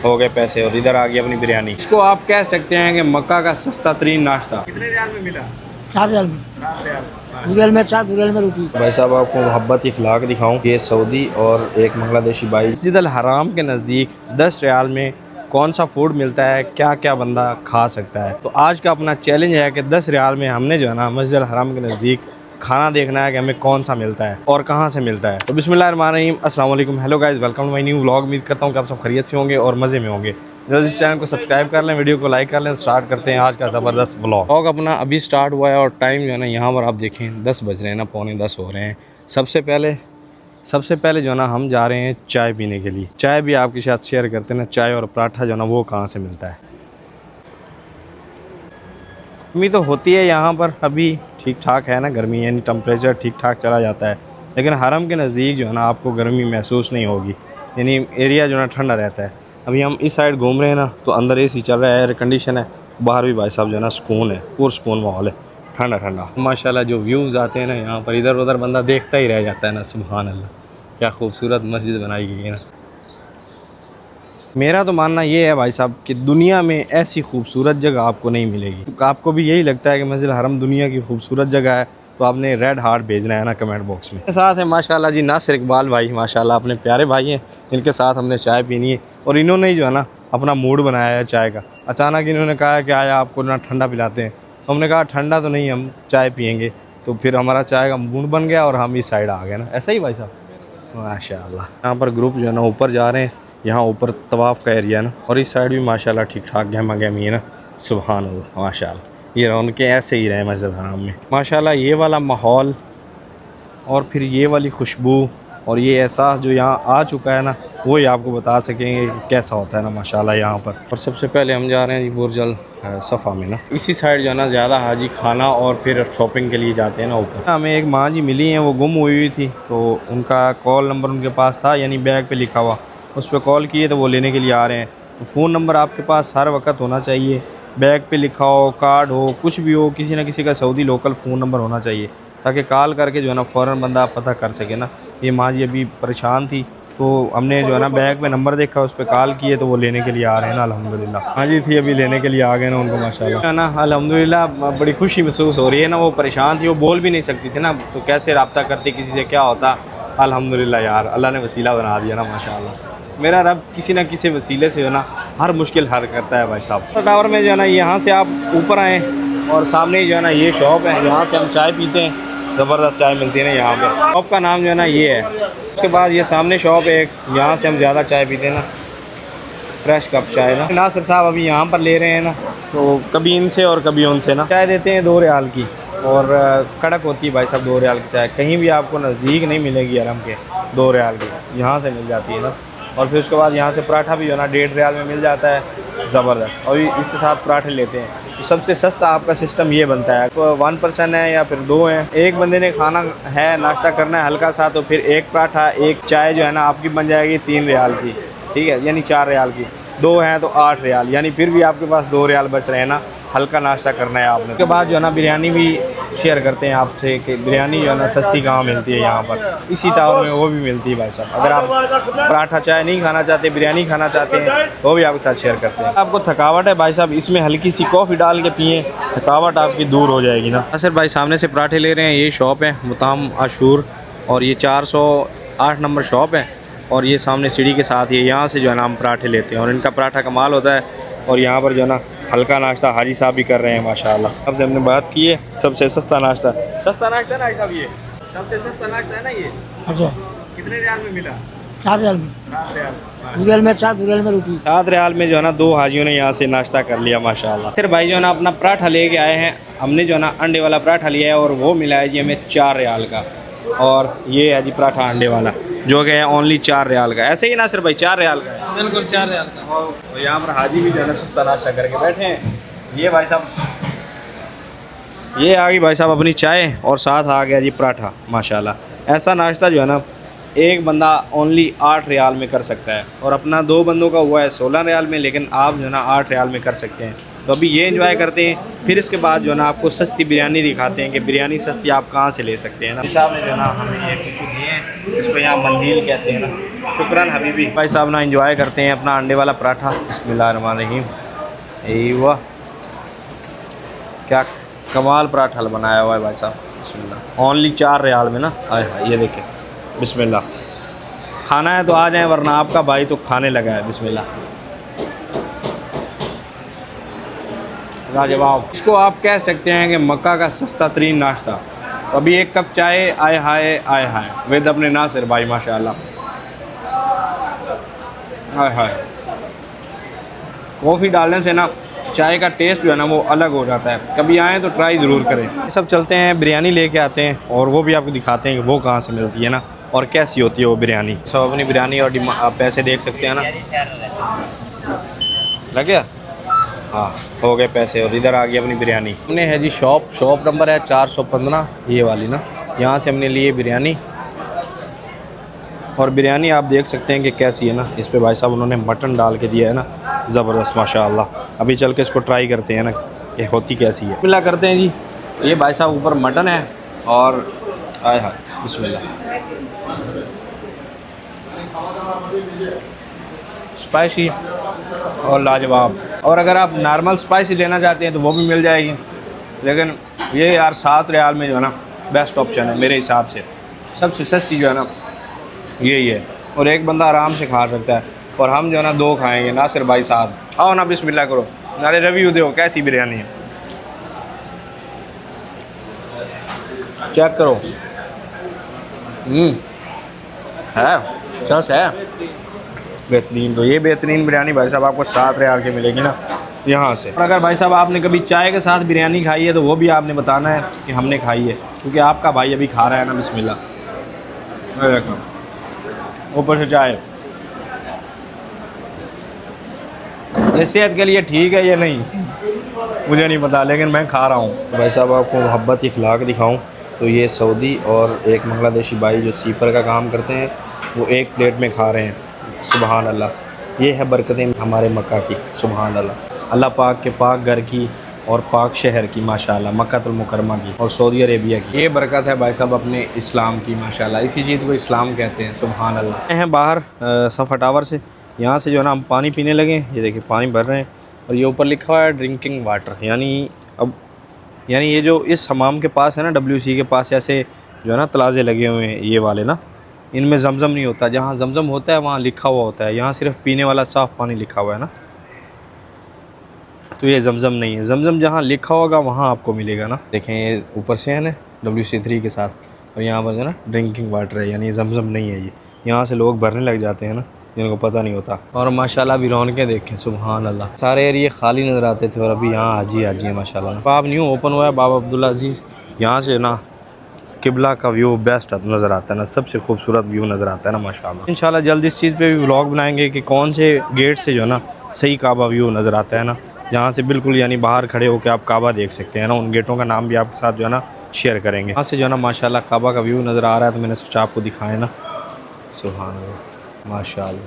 हो गए पैसे और इधर आ गई अपनी बिरयानी। इसको आप कह सकते हैं कि मक्का का सस्ता तरीन नाश्ता। कितने रियाल में मिला? 4 रियाल में। 4 रियाल। 2 रियाल में 4, 2 रियाल में रोटी। भाई साहब आपको मोहब्बत इखलाक दिखाऊं, ये सऊदी और एक बांग्लादेशी भाई मस्जिद अल हराम के नज़दीक 10 रियाल में कौन सा फूड मिलता है, क्या क्या बंदा खा सकता है। तो आज का अपना चैलेंज है कि 10 रियाल में हमने जो है ना मस्जिद अल हराम के नज़दीक खाना देखना है कि हमें कौन सा मिलता है और कहाँ से मिलता है। तो बिस्मिल्लाहिर्रहमानिर्रहीम, अस्सलाम वालेकुम, hello guys, welcome to my new vlog. उम्मीद करता हूँ कि आप सब खैरियत से होंगे और मज़े में होंगे। जल्दी इस चैनल को सब्सक्राइब कर लें, वीडियो को लाइक कर लें। स्टार्ट करते हैं आज का ज़बरदस्त व्लॉग अपना। अभी स्टार्ट हुआ है और टाइम जो है ना यहाँ पर आप देखें 10 बज रहे हैं ना, पौने 10 हो रहे हैं। सबसे पहले जो है ना हम जा रहे हैं चाय पीने के लिए। चाय भी आपके साथ शेयर करते हैं ना, चाय और पराठा जो है ना वो कहाँ से मिलता है। गर्मी तो होती है यहाँ पर, अभी ठीक ठाक है ना गर्मी, यानी टेम्परेचर ठीक ठाक चला जाता है। लेकिन हरम के नज़दीक जो है ना आपको गर्मी महसूस नहीं होगी, यानी एरिया जो है ना ठंडा रहता है। अभी हम इस साइड घूम रहे हैं ना, तो अंदर एसी चल रहा है, एयर कंडीशन है। बाहर भी भाई साहब जो है ना सुकून है, पुरसुकून माहौल है, ठंडा ठंडा माशाल्लाह। जो व्यूज़ आते हैं ना यहाँ पर, इधर उधर बंदा देखता ही रह जाता है ना। सुभान अल्लाह, क्या खूबसूरत मस्जिद बनाई गई है ना। मेरा तो मानना ये है भाई साहब कि दुनिया में ऐसी खूबसूरत जगह आपको नहीं मिलेगी। तो आपको भी यही लगता है कि मस्जिद हरम दुनिया की खूबसूरत जगह है, तो आपने रेड हार्ट भेजना है ना कमेंट बॉक्स में। साथ है माशाल्लाह जी नासिर इकबाल भाई, माशाल्लाह अपने प्यारे भाई हैं, इनके साथ हमने चाय पीनी है। और इन्होंने ही जो है ना अपना मूड बनाया है चाय का। अचानक इन्होंने कहा कि आया आपको ना ठंडा पिलाते हैं। तो हमने कहा ठंडा तो नहीं, हम चाय पियेंगे। तो फिर हमारा चाय का मूड बन गया और हम इस साइड आ गए ना, ऐसा ही भाई साहब माशाल्लाह। यहाँ पर ग्रुप जो है ना ऊपर जा रहे हैं, यहाँ ऊपर तवाफ़ का एरिया ना, और इस साइड भी माशाल्लाह ठीक ठाक गहमा गहमी है ना। सुभान अल्लाह माशाल्लाह, ये रौनकें ऐसे ही रहे मस्जिद हराम में माशाल्लाह। ये वाला माहौल और फिर ये वाली खुशबू और ये एहसास जो यहाँ आ चुका है ना, वही आपको बता सकेंगे कि कैसा होता है ना माशाल्लाह यहाँ पर। और सबसे पहले हम जा रहे हैं जी बुर्ज अल सफ़ा में ना। इसी साइड जो है ना ज़्यादा हाजी खाना और फिर शॉपिंग के लिए जाते हैं ना ऊपर। हमें एक माँ जी मिली हैं, वो गुम हुई थी, तो उनका कॉल नंबर उनके पास था, यानी बैग पे लिखा हुआ। उस पर कॉल किए तो वो लेने के लिए आ रहे हैं। तो फ़ोन नंबर आपके पास हर वक्त होना चाहिए, बैग पे लिखा हो, कार्ड हो, कुछ भी हो, किसी न किसी का सऊदी लोकल फ़ोन नंबर होना चाहिए, ताकि कॉल करके जो है ना फ़ौरन बंदा पता कर सके ना। ये माँ जी अभी परेशान थी, तो हमने जो है ना बैग पे नंबर देखा, उस पर कॉल किए तो वो लेने के लिए आ रहे हैं ना। अल्हम्दुलिल्लाह हाँ जी थी, अभी लेने के लिए आ गए ना उनको माशाल्लाह है ना। अल्हम्दुलिल्लाह बड़ी खुशी महसूस हो रही है ना। वो परेशान थी, वो बोल भी नहीं सकती थी ना, तो कैसे रब्ता करती किसी से, क्या होता। अल्हम्दुलिल्लाह यार, अल्लाह ने वसीला बना दिया ना माशाल्लाह। मेरा रब किसी न किसी वसीले से जो है ना हर मुश्किल हल करता है भाई साहब। टावर में जो है ना यहाँ से आप ऊपर आएँ और सामने जो है ना ये शॉप है, यहाँ से हम चाय पीते हैं। ज़बरदस्त चाय मिलती है ना यहाँ पे। शॉप का नाम जो है ना ये है। उसके बाद ये सामने शॉप है एक, यहाँ से हम ज़्यादा चाय पीते हैं ना, फ्रेश कप चाय ना। नासिर साहब अभी यहाँ पर ले रहे हैं ना, तो कभी इनसे और कभी उनसे ना चाय देते हैं 2 रियाल की, और कड़क होती है भाई साहब 2 रियाल की चाय। कहीं भी आपको नज़दीक नहीं मिलेगी हरम के 2 रियाल की, यहाँ से मिल जाती है ना। और फिर उसके बाद यहाँ से पराठा भी जो है ना 1.5 रियाल में मिल जाता है, ज़बरदस्त। और इसके साथ पराठे लेते हैं, तो सबसे सस्ता आपका सिस्टम ये बनता है। तो 1 पर्सन है या फिर 2 हैं, एक बंदे ने खाना है, नाश्ता करना है हल्का सा, तो फिर एक पराठा एक चाय जो है ना आपकी बन जाएगी 3 रियाल की, ठीक है, यानी 4 रियाल की। 2 हैं तो 8 रियाल, यानी फिर भी आपके पास 2 रियाल बच रहे हैं ना। हल्का नाश्ता करना है आपने। उसके बाद जो है ना बिरयानी भी शेयर करते हैं आपसे कि बिरयानी जो है ना सस्ती कहाँ मिलती है यहाँ पर। इसी टावर में वो भी मिलती है भाई साहब। अगर आप पराठा चाय नहीं खाना चाहते, बिरयानी खाना चाहते हैं, तो भी आपके साथ शेयर करते हैं। आपको थकावट है भाई साहब, इसमें हल्की सी कॉफ़ी डाल के पिए, थकावट आपकी दूर हो जाएगी ना। सर भाई सामने से पराठे ले रहे हैं, ये शॉप है मुताम आशूर, और ये 408 नंबर शॉप है। और ये सामने सीढ़ी के साथ ही, यहाँ से जो है ना हम पराठे लेते हैं, और इनका पराठा कमाल होता है। और यहाँ पर जो है ना हल्का नाश्ता हाजी साहब भी कर रहे हैं माशाल्लाह। अब से हमने बात की है सबसे सस्ता नाश्ता है ना हाजी साहब, ये सबसे सस्ता नाश्ता है ना ये। अच्छा, कितने रियाल में मिला? 4 रियाल में। 7 रियाल। 2 रियाल में 4, 2 रियाल में रोटी। 7 रियाल में जो है ना 2 हाजियों ने यहाँ से नाश्ता कर लिया माशाल्लाह। फिर भाई जो है ना अपना पराठा लेके आए हैं, हमने जो है ना अंडे वाला पराठा लिया है, और वो मिला है जी हमें 4 रियाल का। और ये है जी पराठा अंडे वाला, जो कि है ओनली 4 रियाल का। ऐसे ही ना सिर्फ भाई 4 रियाल का है, बिल्कुल 4 रियाल का। और यहाँ पर हाजी भी जो है ना सस्ता नाश्ता करके बैठे हैं। ये भाई साहब, ये आ गई भाई साहब अपनी चाय, और साथ आ गया जी पराठा माशाल्लाह। ऐसा नाश्ता जो है ना एक बंदा ओनली 8 रियाल में कर सकता है, और अपना 2 बंदों का हुआ है 16 रियाल में, लेकिन आप जो है ना 8 रियाल में कर सकते हैं। तो अभी ये एंजॉय करते हैं, फिर इसके बाद जो है ना आपको सस्ती बिरयानी दिखाते हैं कि बिरयानी सस्ती आप कहाँ से ले सकते हैं ना। साहब ने जो है ना हमें ये टिश्यू दिए हैं, इसको यहाँ मंदील कहते हैं ना, शुक्रान हबीबी। भाई साहब ना एंजॉय करते हैं अपना अंडे वाला पराठा। बिस्मिल्लाहिर्रहमानिर्रहीम। एवा क्या कमाल पराठा बनाया हुआ है भाई साहब। बिस्मिल्लाह। ओनली 4 रियाल में ना। हाय हाय, ये देखें। बिस्मिल्लाह। खाना है तो आ जाएं, वरना आपका भाई तो खाने लगा है। बिस्मिल्लाह। लाजवाब। इसको आप कह सकते हैं कि मक्का का सस्ता तरीन नाश्ता। तो अभी एक कप चाय, आए हाय विद अपने नासिर भाई माशाल्लाह। हाय हाय। कॉफ़ी डालने से ना चाय का टेस्ट जो है ना वो अलग हो जाता है। कभी आएँ तो ट्राई ज़रूर करें। सब चलते हैं बिरयानी लेके आते हैं और वो भी आपको दिखाते हैं कि वो कहाँ से मिलती है ना और कैसी होती है वो बिरयानी। सब अपनी बिरयानी और आप पैसे देख सकते हैं ना। लग गया? हाँ, हो गए पैसे और इधर आ गई अपनी बिरयानी। हमने है जी शॉप नंबर है 415, ये वाली ना। यहाँ से हमने लिए बिरयानी और बिरयानी आप देख सकते हैं कि कैसी है ना। इस पे भाई साहब उन्होंने मटन डाल के दिया है ना, ज़बरदस्त माशाल्लाह। अभी चल के इसको ट्राई करते हैं ना कि होती कैसी है। बिस्मिल्लाह करते हैं जी। ये भाई साहब ऊपर मटन है और आय हाय बिस्मिल्लाह। स्पाइसी और लाजवाब। और अगर आप नॉर्मल स्पाइसी लेना चाहते हैं तो वो भी मिल जाएगी, लेकिन ये यार 7 रियाल में जो है ना बेस्ट ऑप्शन है मेरे हिसाब से। सबसे सस्ती जो है ना यही है और एक बंदा आराम से खा सकता है। और हम जो है ना 2 खाएंगे। नासिर भाई साहब आओ ना, बिस्मिल्लाह करो, नारे रिव्यू दो कैसी बिरयानी है। चेक करो। है चस है बेहतरीन। तो ये बेहतरीन बिरयानी भाई साहब आपको 7 रियाल की मिलेगी ना यहाँ से। और अगर भाई साहब आपने कभी चाय के साथ बिरयानी खाई है तो वो भी आपने बताना है कि हमने खाई है, क्योंकि आपका भाई अभी खा रहा है ना। बिस्मिल्लाह। देखो ऊपर से चाय। ये सेहत के लिए ठीक है या नहीं मुझे नहीं पता, लेकिन मैं खा रहा हूँ। भाई साहब आपको मोहब्बत इखलाक दिखाऊँ तो ये सऊदी और एक बांग्लादेशी भाई जो सीपर का काम करते हैं वो एक प्लेट में खा रहे हैं। सुबहान अल्लाह। ये है बरकतें हमारे मक्का की। सुबहान अल्लाह। अल्लाह पाक के पाक घर की और पाक शहर की माशाल्लाह, मक्कातुल मुकरमा की और सऊदी अरेबिया की। ये बरकत है भाई साहब अपने इस्लाम की माशाल्लाह। इसी चीज़ को इस्लाम कहते हैं। सुबहान अल्लाह। हैं बाहर सफ़ा टावर से, यहाँ से जो है ना हम पानी पीने लगे। ये देखिए पानी भर रहे हैं और ये ऊपर लिखा हुआ है ड्रिंकिंग वाटर। यानी ये जो इस हमाम के पास है ना, WC के पास ऐसे जो है ना तलाज़े लगे हुए हैं ये वाले ना, इनमें जमज़म नहीं होता। जहाँ जमज़म होता है वहाँ लिखा हुआ होता है। यहाँ सिर्फ पीने वाला साफ़ पानी लिखा हुआ है ना, तो ये जमज़म नहीं है। जमज़म जहाँ लिखा होगा वहाँ आपको मिलेगा ना। देखें ये ऊपर से है ना WC3 के साथ, और यहाँ पर जो है ना ड्रिंकिंग वाटर है, यानी जमज़म नहीं है ये। यहाँ से लोग भरने लग जाते हैं ना, जिनको पता नहीं होता। और माशाल्लाह अभी रौनकें देखें। सुबहान अल्लाह। सारे एरिए खाली नज़र आते थे और अभी यहाँ हाजी है माशाल्लाह। बाब न्यू ओपन हुआ है, बाबा अब्दुल्ला अजीज़। यहाँ से ना किबला का व्यू बेस्ट नज़र आता है ना, सबसे खूबसूरत व्यू नज़र आता है ना माशाल्लाह। इंशाल्लाह जल्द इस चीज़ पे भी व्लॉग बनाएंगे कि कौन से गेट से जो है ना सही काबा व्यू नज़र आता है ना, जहाँ से बिल्कुल यानी बाहर खड़े होकर आप काबा देख सकते हैं ना। उन गेटों का नाम भी आपके साथ जो है ना शेयर करेंगे। यहाँ से जो है ना माशाल्लाह काबा का व्यू नज़र आ रहा है, तो मैंने सोचा आपको दिखाएँ ना। सुभान अल्लाह माशाल्लाह।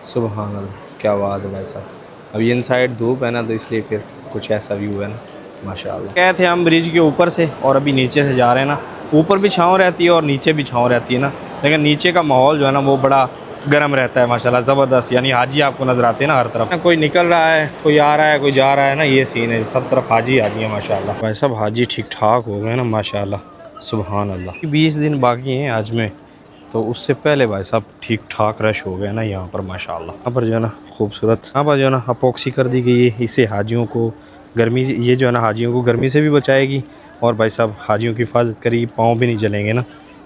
सुभान अल्लाह, क्या बात है भाई साहब। अब ये इनसाइड धूप है ना, तो इसलिए फिर कुछ ऐसा व्यू है ना माशाल्लाह। गए थे हम ब्रिज के ऊपर से और अभी नीचे से जा रहे हैं ना। ऊपर भी छाँव रहती है और नीचे भी छाँव रहती है ना, लेकिन नीचे का माहौल जो है ना वो बड़ा गर्म रहता है माशाल्लाह, ज़बरदस्त। यानी हाजी आपको नज़र आते हैं ना हर तरफ। कोई निकल रहा है, कोई आ रहा है, कोई जा रहा है ना, ये सीन है। सब तरफ हाजी हाजी है माशाल्लाह। भाई साहब हाजी ठीक ठाक हो गए ना माशाल्लाह। सुभान अल्लाह। 20 दिन बाकी हैं आज में, तो उससे पहले भाई साहब ठीक ठाक रश हो गया ना यहाँ पर माशाल्लाह। यहाँ पर जो है ना खूबसूरत, यहाँ पर जो है ना अपॉक्सी कर दी गई है। इससे हाजियों को गर्मी, ये जो है ना हाजियों को गर्मी से भी बचाएगी और भाई साहब हाजियों की हिफाजत करेगी, पाँव भी नहीं जलेंगे ना।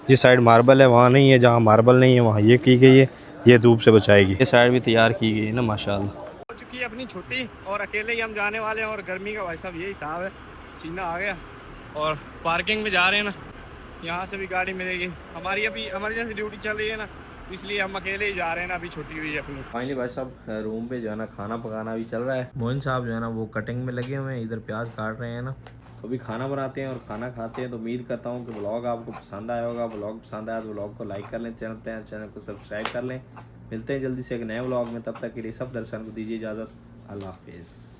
जिस साइड मार्बल है वहाँ नहीं है, जहाँ मार्बल नहीं है वहाँ ये की गई है, ये धूप से बचाएगी। ये साइड भी तैयार की गई है ना माशाल्लाह। हो चुकी है अपनी छुट्टी और अकेले ही हम जाने वाले हैं। और गर्मी का भाई साहब यही हिसाब है, सीना आ गया। और पार्किंग में जा रहे हैं ना, यहाँ से भी गाड़ी मिलेगी। हमारी अभी इमरजेंसी ड्यूटी चल रही है ना, इसलिए हम अकेले ही जा रहे हैं ना, अभी छुट्टी हुई है अपनी। फाइनली भाई साहब रूम पे जो है ना खाना पकाना भी चल रहा है। मोहन साहब जो है ना वो कटिंग में लगे हुए हैं, इधर प्याज काट रहे हैं ना। तो अभी खाना बनाते हैं और खाना खाते हैं। तो उम्मीद करता हूँ कि व्लॉग आपको पसंद आया होगा। व्लॉग पसंद आया तो व्लॉग को लाइक कर लें, चैनल को सब्सक्राइब कर लें। मिलते हैं जल्दी से एक नए व्लॉग में, तब तक के लिए सब दर्शकों को दीजिए इजाज़त। अल्लाह हाफिज़।